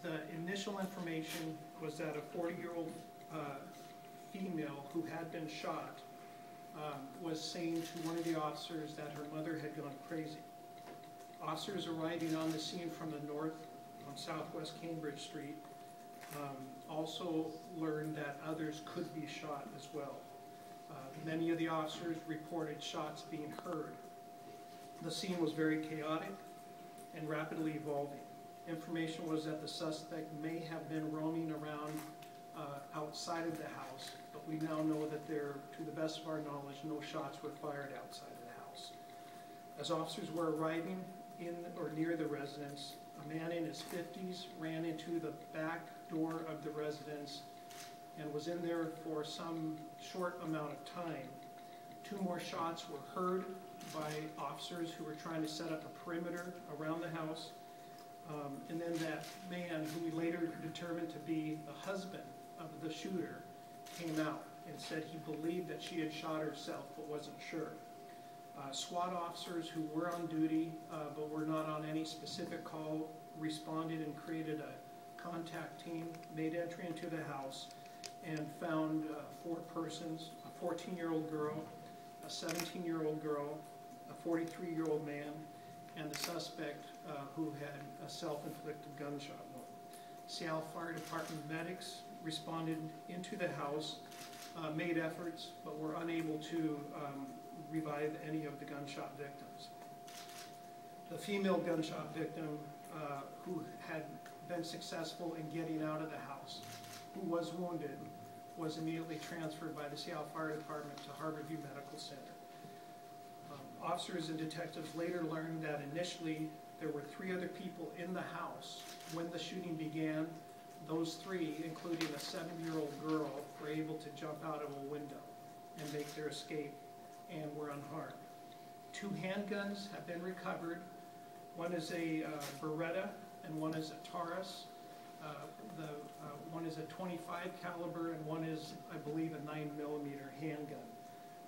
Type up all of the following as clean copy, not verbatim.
The initial information was that a 40-year-old female who had been shot was saying to one of the officers that her mother had gone crazy. Officers arriving on the scene from the north on Southwest Cambridge Street also learned that others could be shot as well. Many of the officers reported shots being heard. The scene was very chaotic and rapidly evolving. Information was that the suspect may have been roaming around outside of the house, but we now know that there, to the best of our knowledge, no shots were fired outside of the house. As officers were arriving in or near the residence, a man in his 50s ran into the back door of the residence and was in there for some short amount of time. 2 more shots were heard by officers who were trying to set up a perimeter around the house. And then that man, who we later determined to be the husband of the shooter, came out and said he believed that she had shot herself but wasn't sure. SWAT officers who were on duty but were not on any specific call responded and created a contact team, made entry into the house, and found 4 persons, a 14-year-old girl, a 17-year-old girl, a 43-year-old man, and the suspect who had a self-inflicted gunshot wound. Seattle Fire Department medics responded into the house, made efforts, but were unable to revive any of the gunshot victims. The female gunshot victim who had been successful in getting out of the house, who was wounded, was immediately transferred by the Seattle Fire Department to Harborview Medical Center. Officers and detectives later learned that initially there were 3 other people in the house when the shooting began. Those 3, including a 7-year-old girl, were able to jump out of a window and make their escape and were unharmed. 2 handguns have been recovered. One is a Beretta and one is a Taurus. One is a .25 caliber and one is, I believe, a 9mm handgun.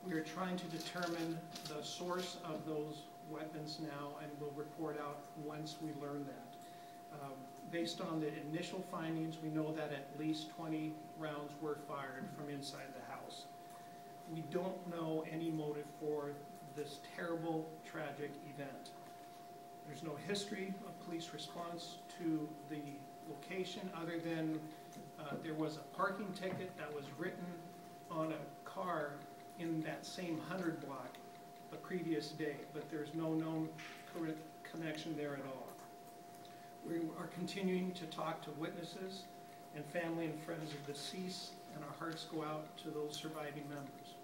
We are trying to determine the source of those weapons now, and we'll report out once we learn that. Based on the initial findings, we know that at least 20 rounds were fired from inside the house. We don't know any motive for this terrible, tragic event. There's no history of police response to the location other than there was a parking ticket that was written on a car in that same 100 block the previous day, but there's no known connection there at all. We are continuing to talk to witnesses and family and friends of deceased, and our hearts go out to those surviving members.